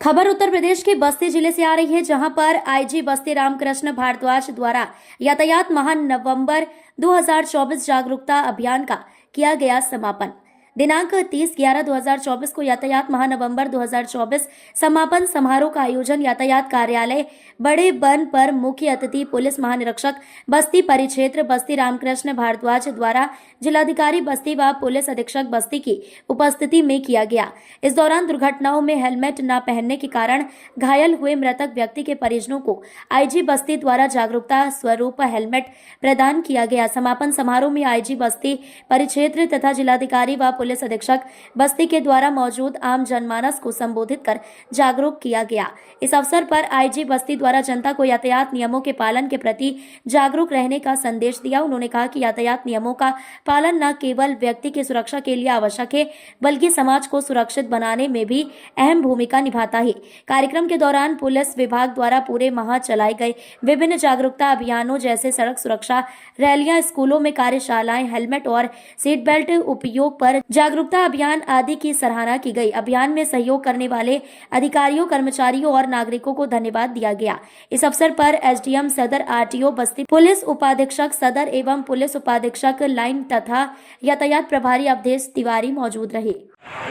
खबर उत्तर प्रदेश के बस्ती जिले से आ रही है, जहां पर आईजी बस्ती रामकृष्ण भारद्वाज द्वारा यातायात माह नवंबर 2024 जागरूकता अभियान का किया गया समापन। दिनांक 30/11/2024 को यातायात माह नवंबर 2024 समापन समारोह का आयोजन यातायात कार्यालय बड़े बन पर मुख्य अतिथि पुलिस महानिरीक्षक बस्ती परिक्षेत्र बस्ती रामकृष्ण भारद्वाज द्वारा जिलाधिकारी बस्ती व पुलिस अधीक्षक बस्ती की उपस्थिति में किया गया। इस दौरान दुर्घटनाओं में हेलमेट न पहनने के कारण घायल हुए मृतक व्यक्ति के परिजनों को आईजी बस्ती द्वारा जागरूकता स्वरूप हेलमेट प्रदान किया गया। समापन समारोह में आईजी बस्ती परिक्षेत्र तथा जिलाधिकारी व पुलिस अधीक्षक बस्ती के द्वारा मौजूद आम जनमानस को संबोधित कर जागरूक किया गया। इस अवसर पर आईजी बस्ती द्वारा जनता को यातायात नियमों के पालन के प्रति जागरूक रहने का संदेश दिया। उन्होंने कहा कि यातायात नियमों का पालन न केवल व्यक्ति की सुरक्षा के लिए आवश्यक है, बल्कि समाज को सुरक्षित बनाने में भी अहम भूमिका निभाता है। कार्यक्रम के दौरान पुलिस विभाग द्वारा पूरे माह चलाए गए विभिन्न जागरूकता अभियानों जैसे सड़क सुरक्षा रैलियां, स्कूलों में कार्यशालाएं, हेलमेट और सीट बेल्ट उपयोग पर जागरूकता अभियान आदि की सराहना की गई। अभियान में सहयोग करने वाले अधिकारियों, कर्मचारियों और नागरिकों को धन्यवाद दिया गया। इस अवसर पर एसडीएम सदर, आरटीओ बस्ती, पुलिस उपाधीक्षक सदर एवं पुलिस उपाधीक्षक लाइन तथा यातायात प्रभारी अवधेश तिवारी मौजूद रहे।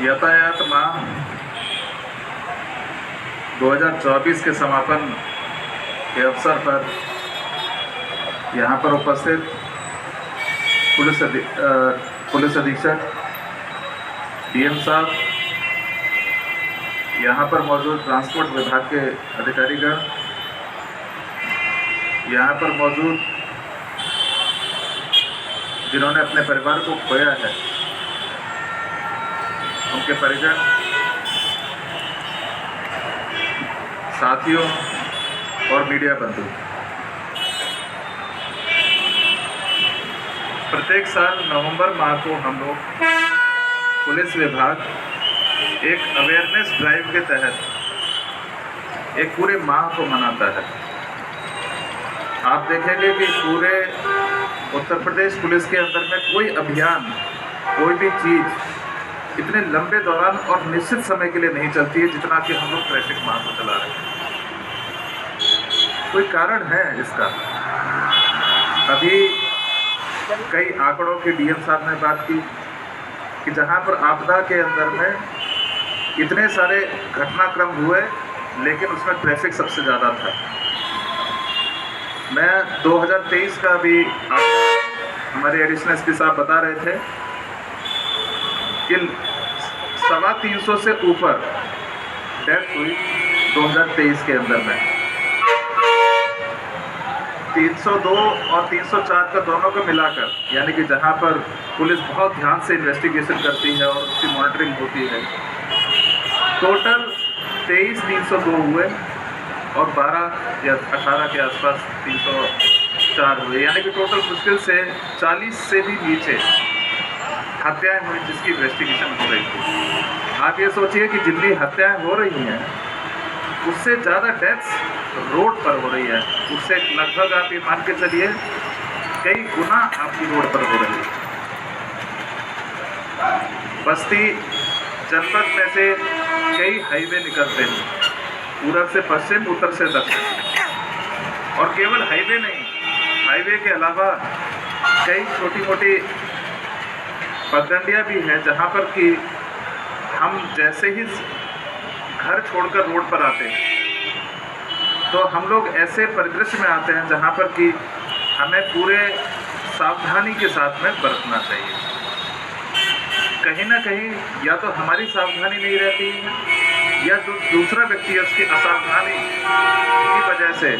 यातायात माह 2024 के समापन के अवसर पर यहाँ पर उपस्थित पुलिस अधीक्षक डीएम साहब, यहाँ पर मौजूद ट्रांसपोर्ट विभाग के अधिकारीगण, यहाँ पर मौजूद जिन्होंने अपने परिवार को खोया है, उनके परिजन, साथियों और मीडिया बंधु। प्रत्येक साल नवंबर माह को हम लोग पुलिस विभाग एक अवेयरनेस ड्राइव के तहत एक पूरे माह को मनाता है। आप देखेंगे कि पूरे उत्तर प्रदेश पुलिस के अंदर में कोई अभियान, कोई भी चीज़ इतने लंबे दौरान और निश्चित समय के लिए नहीं चलती है जितना कि हम लोग ट्रैफिक माह को चला रहे हैं। कोई कारण है इसका। अभी कई आंकड़ों की डीएम साहब ने बात की कि जहां पर आपदा के अंदर में इतने सारे घटनाक्रम हुए, लेकिन उसमें ट्रैफिक सबसे ज़्यादा था। मैं 2023 का भी हमारे एडिशनल एसपी साहब बता रहे थे कि 350 से ऊपर डेथ हुई 2023 के अंदर में। 302 और 304 का दोनों को मिलाकर, यानी कि जहां पर पुलिस बहुत ध्यान से इन्वेस्टिगेशन करती है और उसकी मॉनिटरिंग होती है, टोटल 23,302 हुए और 12 या 18 के आसपास 304 हुए, यानी कि टोटल मुश्किल से 40 से भी नीचे हत्याएं हुई जिसकी इन्वेस्टिगेशन हो रही थी। आप ये सोचिए कि जितनी हत्याएं हो रही हैं उससे ज़्यादा डेथ्स रोड पर हो रही है, उससे लगभग आप ये मान के चलिए कई गुना आपकी रोड पर हो रही है। बस्ती जनपद में से कई हाईवे निकलते हैं, पूरब से पश्चिम, उत्तर से दक्षिण, और केवल हाईवे नहीं, हाईवे के अलावा कई छोटी मोटी पगडंडियाँ भी हैं जहाँ पर कि हम जैसे ही घर छोड़कर रोड पर आते हैं तो हम लोग ऐसे परिदृश्य में आते हैं जहाँ पर कि हमें पूरे सावधानी के साथ में बरतना चाहिए। कहीं ना कहीं या तो हमारी सावधानी नहीं रहती या जो दूसरा व्यक्ति है उसकी असावधानी की वजह से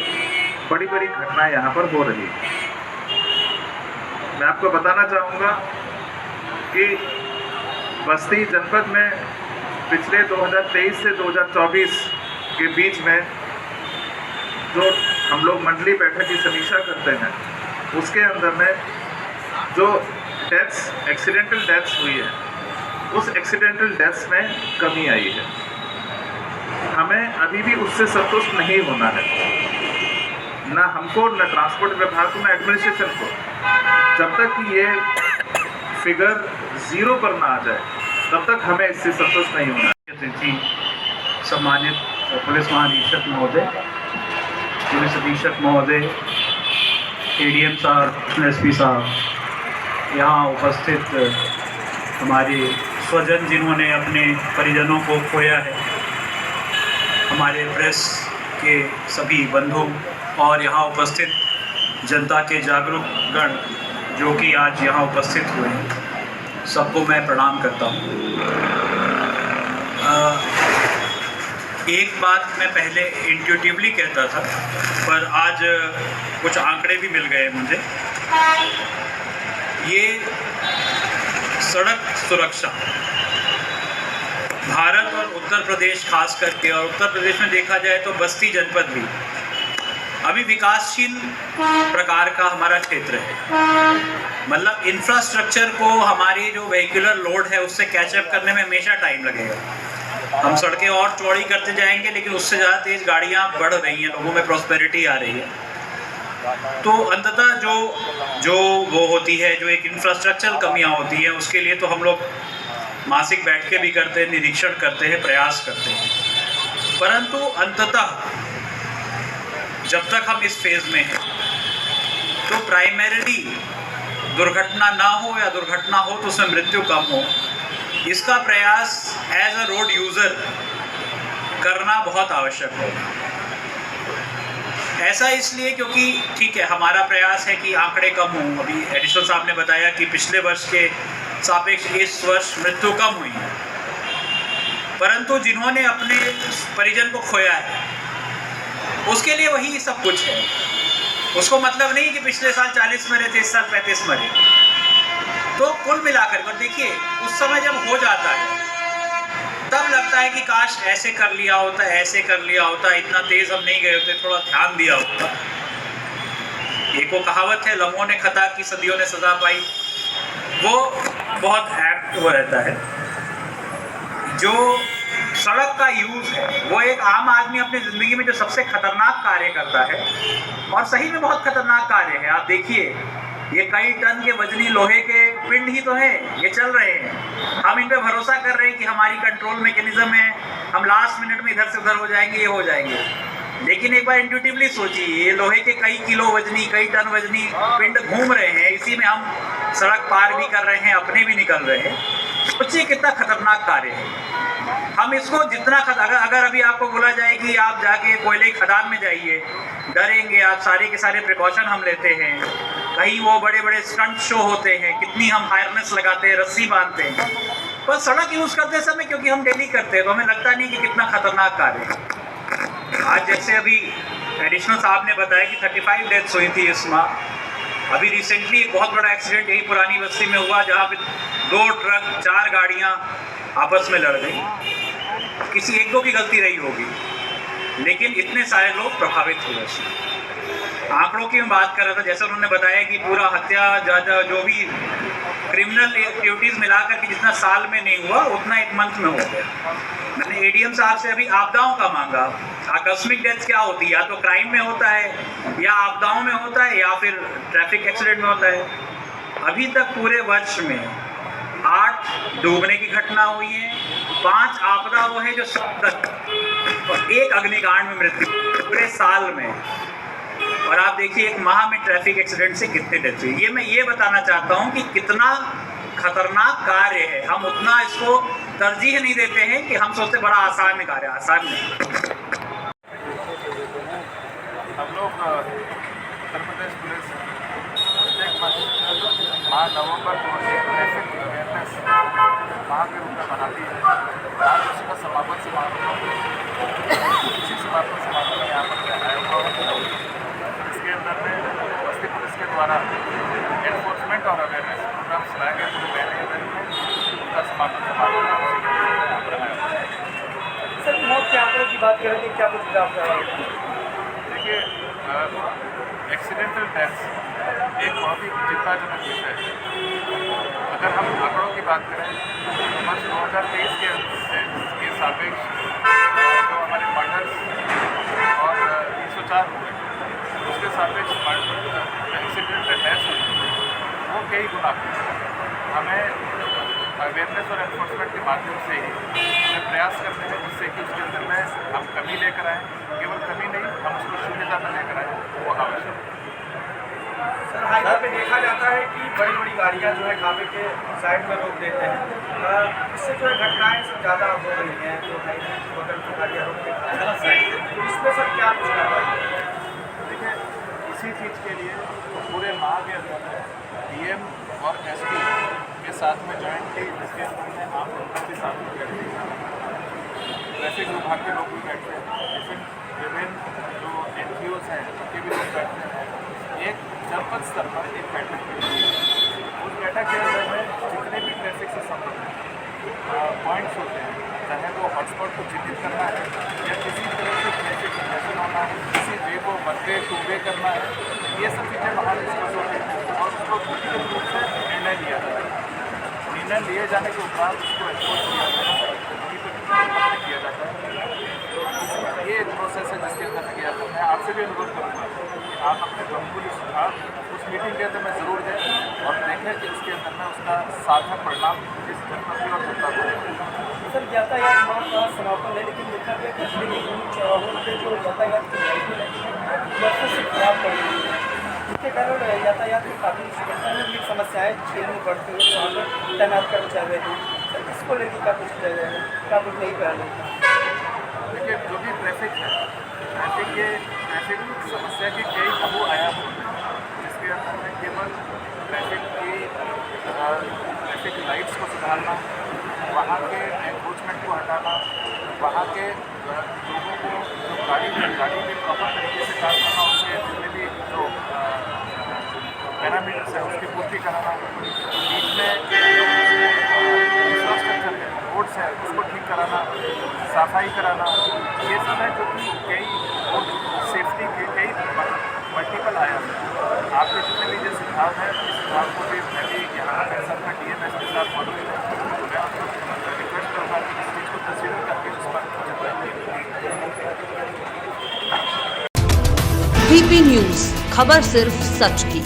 बड़ी बड़ी घटनाएं यहाँ पर हो रही है। मैं आपको बताना चाहूँगा कि बस्ती जनपद में पिछले 2023 से 2024 के बीच में जो हम लोग मंडली बैठक की समीक्षा करते हैं, उसके अंदर में जो डेथ्स, एक्सीडेंटल डेथ्स हुई है, उस एक्सीडेंटल डेथ्स में कमी आई है। हमें अभी भी उससे संतुष्ट नहीं होना है, ना हमको, ना ट्रांसपोर्ट विभाग को, ना एडमिनिस्ट्रेशन को। जब तक कि ये फिगर 0 पर ना आ जाए तब तक हमें इससे संतुष्ट नहीं होना। सम्मानित पुलिस महानिरीक्षक महोदय, पुलिस अधीक्षक महोदय, एडीएम साहब, एसपी साहब, यहाँ उपस्थित हमारे स्वजन जिन्होंने अपने परिजनों को खोया है, हमारे प्रेस के सभी बंधु और यहाँ उपस्थित जनता के जागरूक गण जो कि आज यहाँ उपस्थित हुए हैं, सबको मैं प्रणाम करता हूँ। एक बात मैं पहले इंट्यूटिवली कहता था, पर आज कुछ आंकड़े भी मिल गए मुझे। ये सड़क सुरक्षा भारत और उत्तर प्रदेश खास करके, और उत्तर प्रदेश में देखा जाए तो बस्ती जनपद भी अभी विकासशील प्रकार का हमारा क्षेत्र है। मतलब इंफ्रास्ट्रक्चर को हमारी जो वेहिकुलर लोड है उससे कैचअप करने में हमेशा टाइम लगेगा। हम सड़कें और चौड़ी करते जाएंगे, लेकिन उससे ज़्यादा तेज़ गाड़ियाँ बढ़ रही हैं, लोगों में प्रॉस्पेरिटी आ रही है। तो अंततः जो वो होती है, जो एक इंफ्रास्ट्रक्चर कमियाँ होती हैं, उसके लिए तो हम लोग मासिक बैठ के भी करते हैं, निरीक्षण करते हैं, प्रयास करते हैं। परंतु अंततः जब तक हम इस फेज़ में हैं तो प्राइमरीली दुर्घटना ना हो या दुर्घटना हो तो उसमें मृत्यु कम हो, इसका प्रयास एज अ रोड यूज़र करना बहुत आवश्यक है। ऐसा इसलिए क्योंकि ठीक है, हमारा प्रयास है कि आंकड़े कम हों। अभी एडिशनल साहब ने बताया कि पिछले वर्ष के सापेक्ष इस वर्ष मृत्यु कम हुई है, परंतु जिन्होंने अपने परिजन को खोया है उसके लिए वही सब कुछ है। उसको मतलब नहीं कि पिछले साल 40 मरे थे, इस साल 35 मरे। तो कुल मिलाकर कर देखिए, उस समय जब हो जाता है तब लगता है कि काश ऐसे कर लिया होता, ऐसे कर लिया होता, इतना तेज हम नहीं गए होते, थोड़ा ध्यान दिया होता। एक वो कहावत है, लम्हों ने खता की सदियों ने सजा पाई, वो बहुत एप्ट वो रहता है। जो सड़क का यूज़ है वो एक आम आदमी अपनी ज़िंदगी में जो सबसे खतरनाक कार्य करता है, और सही में बहुत खतरनाक कार्य है। आप देखिए, ये कई टन के वजनी लोहे के पिंड ही तो हैं, ये चल रहे हैं। हम इन पे भरोसा कर रहे हैं कि हमारी कंट्रोल मैकेनिज्म है, हम लास्ट मिनट में इधर से उधर हो जाएंगे, ये हो जाएंगे। लेकिन एक बार इंट्यूटिवली सोचिए, ये लोहे के कई किलो वजनी, कई टन वजनी पिंड घूम रहे हैं, इसी में हम सड़क पार भी कर रहे हैं, अपने भी निकल रहे हैं। सोचिए कितना खतरनाक कार्य है। हम इसको जितना अगर अभी आपको बोला जाए कि आप जाके कोयले की खदान में जाइए, डरेंगे आप, सारे के सारे प्रिकॉशन हम लेते हैं। कहीं वो बड़े बड़े स्टंट शो होते हैं, कितनी हम हार्नेस लगाते हैं, रस्सी बांधते हैं, पर सड़क यूज़ करते समय क्योंकि हम डेली करते हैं तो हमें लगता नहीं कि कितना खतरनाक कार्य है। आज जैसे अभी एडिशनल साहब ने बताया कि 35 डेथ्स हुई थी इस माह। अभी रिसेंटली एक बहुत बड़ा एक्सीडेंट यही पुरानी बस्ती में हुआ, जहाँ पे 2 ट्रक 4 गाड़ियाँ आपस में लड़ गई। किसी एक दो की गलती रही होगी, लेकिन इतने सारे लोग प्रभावित हुए। आंकड़ों की मैं बात कर रहा था, जैसे उन्होंने बताया कि पूरा हत्या जो भी क्रिमिनल एक्टिविटीज़ मिलाकर के जितना साल में नहीं हुआ उतना एक मंथ में हो गया। मैंने एडीएम साहब से अभी आपदाओं का मांगा। आकस्मिक डेथ क्या होती है? या तो क्राइम में होता है, या आपदाओं में होता है, या फिर ट्रैफिक एक्सीडेंट में होता है। अभी तक पूरे वर्ष में 8 डूबने की घटना हुई है, 5 आपदा वो है जो 70 और 1 अग्निकांड में मृत्यु पूरे साल में। और आप देखिए एक माह में ट्रैफिक एक्सीडेंट से कितने डेथ हुई। ये मैं ये बताना चाहता हूँ कि कितना खतरनाक कार्य है। हम उतना इसको तरजीह नहीं देते हैं कि हम सोचते बड़ा आसान कार्य, आसान नहीं। हम लोग उत्तर प्रदेश पुलिस प्रत्येक माह नवंबर को एक ट्रैफिक अवेयरनेस माह के रूप में मनाती है। आज उसका समापन समारोह इसी समापन समारोह में यहाँ पर आया हुआ है। इसके अंदर में बस्ती पुलिस के द्वारा एनफोर्समेंट और अवेयरनेस प्रोग्राम चलाए गए पूरे पहले उनका समापन समारोह यहाँ पर आया हुआ है। सर, मौत के आंकड़ों की बात करें तो क्या कुछ आप देखिए, एक्सीडेंटल डेथ्स एक बहुत ही चिंताजनक विषय है। अगर हम आंकड़ों की बात करें तो वर्ष 2023 के सापेक्ष जो हमारे मर्डर्स और 304 हुए, उसके सापेक्ष एक्सीडेंटल डेथ्स हुई वो कई गुना हुई। हमें अवेयरनेस और एनफोर्समेंट के माध्यम से ही हमें प्रयास करते हैं जिससे कि उसके अंदर में हम कमी ले आए, केवल कभी नहीं, हम उसको शून्यता में लेकर आए, वो आवश्यक है। सर हाईवे पे देखा जाता है कि बड़ी बड़ी गाड़ियाँ जो है ढाबे के साइड में रोक देते हैं, इससे जो है घटनाएं सब ज़्यादा हो रही हैं, जो हाईवे बगल की गाड़ियाँ रोक देते हैं गलत साइड, तो इसमें सर क्या कुछ करना है? देखिए, इसी चीज़ के लिए पूरे माह के अंदर डीएम और एसपी के साथ में जॉइंटली, जिसके अंदर में आम जनता के साथ में बैठते हैं, ट्रैफिक विभाग के लोग भी बैठते हैं, विभिन्न जो NGOs हैं उनके भी लोग बैठते हैं, एक जनपद स्तर पर एक बैठक की। उस बैठक के अंदर में जितने भी ट्रैफिक से संबंधित पॉइंट्स होते हैं, चाहे वो हॉटस्पॉट को चिन्हित करना है या किसी तरह से ट्रैफिक कंजेशन होना है, किसी वे को वन वे टू वे करना है, ये सब चीज़ें वहाँ डिस्कस होती हैं और उसको व्यक्तिगत रूप से निर्णय लिया जाता है। निर्णय लिए जाने के उपरांत उसको एक्सपोर्ट किया जाता है, किया जाता है। तो ये एक प्रोसेस है जिसके अंदर किया जाता है। मैं आपसे भी अनुरोध करूँगा कि आप अपने बहुमूल्य सुझाव उस मीटिंग के अंदर में ज़रूर दें और देखें कि उसके अंदर में उसका सार्थक परिणाम इस जनपद की और जनता को। सर यातायात माह का समापन है, लेकिन देखा गया कि पिछले कई चौराहों पे जो यातायात की लाइटें लगी हैं वर्षों से खराब पड़ रही है, जिसके कारण यातायात में काफ़ी सुरक्षा में भी समस्याएँ झेलनी पड़ती हैं, वहाँ पर तैनात कर्मचारी हैं। सर इसको लेकर क्या कुछ किया जाएगा, क्या कुछ नहीं पहले? देखिए, जो भी ट्रैफिक है, ट्रैफिक समस्या के कई बहु आयाम होते हैं, जिसके अंदर में केवल ट्रैफिक लाइट्स को सुधारना, वहाँ के एनक्रोचमेंट को हटाना, वहाँ के लोगों को जो गाड़ी के प्रॉपर तरीके से काम करना, उसके जितने भी जो पैरामीटर्स है उसकी पूर्ति कराना, बीच में इंफ्रास्ट्रक्चर है, रोड्स है, उसको ठीक कराना, सफाई कराना, ये सब है जो कि कई रोड सेफ्टी के कई मल्टीपल आयाम हैं। आपके जितने भी जो सुझाव हैं, इस सुझाव को भी मैं भी यहाँ पे सबका DMS के साथ मौजूद है, मैं आपको रिक्वेस्ट करूँगा कि इस चीज़ को कंसीडर करके उस पर VP न्यूज, खबर सिर्फ सच की।